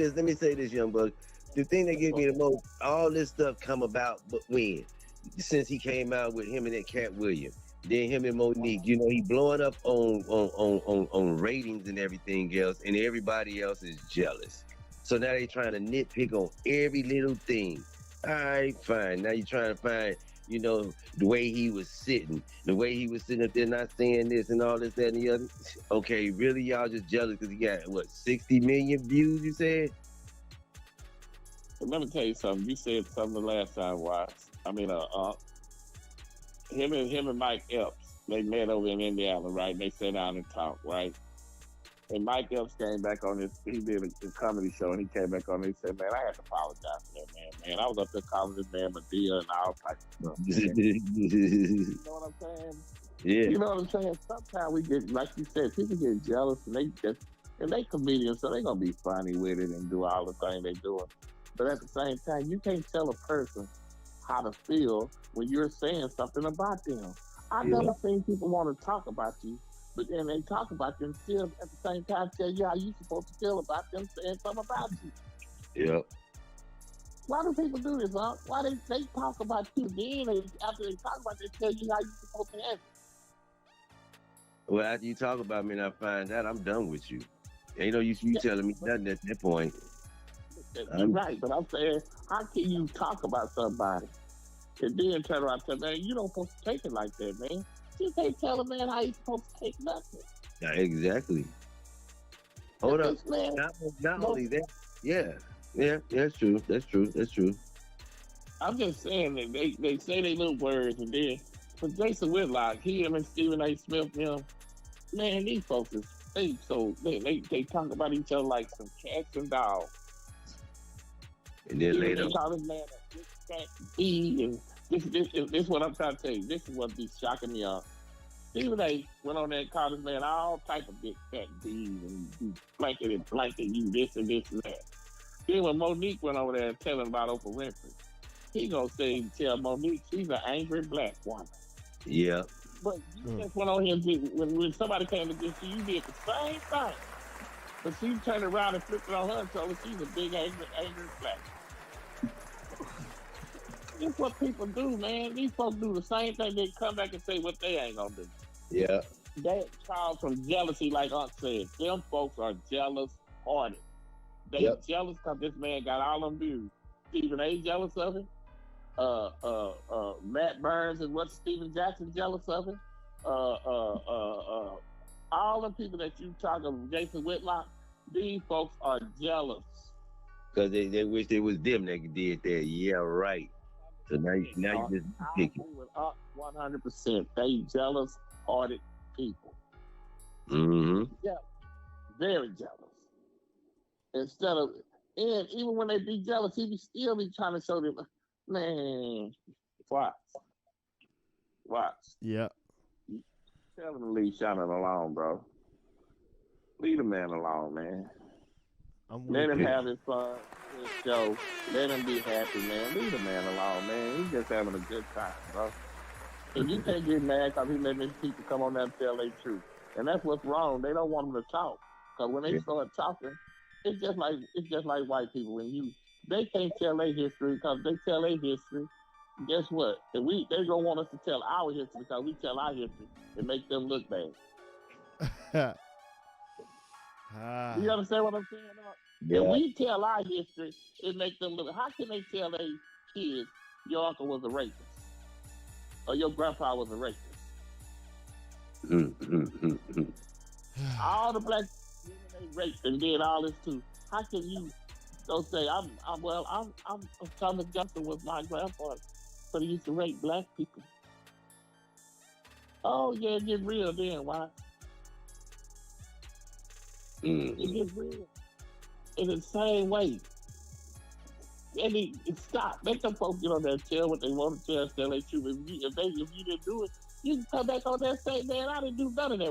Let me say this, young buck. The thing that gives me the most, all this stuff come about, but when? Since he came out with him and that Cat Williams. Then him and Monique, he blowing up on ratings and everything else, and everybody else is jealous. So now they trying to nitpick on every little thing. All right, fine. Now you're trying to find, the way he was sitting up there not saying this and all this, that, and the other. Okay, really, y'all just jealous because he got, 60 million views, you said? Let me tell you something. You said something the last time, Watts. Him and Mike Epps, they met over in Indiana, right? They sat down and talked, right? And Mike Epps came back on he did a comedy show, and he came back on and he said, man, I had to apologize for that, man. I was up there calling this man Medea and all types of stuff. You know what I'm saying? Yeah. You know what I'm saying? Sometimes we get, like you said, people get jealous, and they comedians, so they gonna be funny with it and do all the things they doing. But at the same time, you can't tell a person how to feel when you're saying something about them. I've never seen people want to talk about you, but then they talk about you and still at the same time tell you how you're supposed to feel about them saying something about you. Yep. Why do people do this, huh? Why they talk about you, then after they talk about it, they tell you how you're supposed to answer. Well, after you talk about me and I find out, I'm done with you. Ain't no use you telling me nothing at that point. Right, but I'm saying, how can you talk about somebody and then turn around and tell, man, you don't supposed to take it like that, man. You can't tell a man how he's supposed to take nothing. Yeah, exactly. Hold up. Not only that. Yeah, that's true. That's true. I'm just saying that they say they little words, and then for Jason Whitlock, him and Stephen A. Smith, man, these folks they talk about each other like some cats and dogs. And then later, they call this man a big fat B, and this what I'm trying to tell you. This is what be shocking me off. Stephen A. went on there and called this man all type of big fat B's and blanket you this and this and that. Then when Monique went over there and telling about Oprah Winfrey, he gonna tell Monique she's an angry black woman. Yeah. But you just went on here and when somebody came against you did the same thing. But she turned around and flipped it on her and told her she's a big angry black. That's what people do, man. These folks do the same thing. They come back and say what they ain't gonna do. Yeah. That child from jealousy, like Unc said. Them folks are jealous-hearted. They jealous because this man got all them views. Stephen A. jealous of him. Matt Burns and what Steven Jackson jealous of him. All the people that you talk of, Jason Whitlock, these folks are jealous. Because they wish it was them that did that. Yeah, right. So now you just picking. 100%. They jealous-hearted people. Mm-hmm. Yeah, very jealous. Instead of, and even when they be jealous, he still be trying to show them, man, watch. Yeah. Tell him to leave Shannon alone, bro. Leave the man alone, man. Let him have his fun, his show. Let him be happy, man. Leave the man alone, man. He's just having a good time, bro. And you can't get mad because he letting these people come on there and tell their truth. And that's what's wrong. They don't want them to talk. Because when they start talking, it's just like white people. They can't tell their history because they tell their history. Guess what? If they gonna want us to tell our history because we tell our history and make them look bad. You understand what I'm saying? Yeah. If we tell our history, it make them look. How can they tell their kids your uncle was a rapist or your grandpa was a rapist? All the black women they raped and did all this too. How can you go say I'm Thomas Jefferson was my grandfather, but he used to rape black people? Oh yeah, it get real then. Why? It gets real. In the same way. And stop. Let them folks get on there and tell what they want to tell they truth. If you didn't do it, you can come back on there and say, man, I didn't do none of that.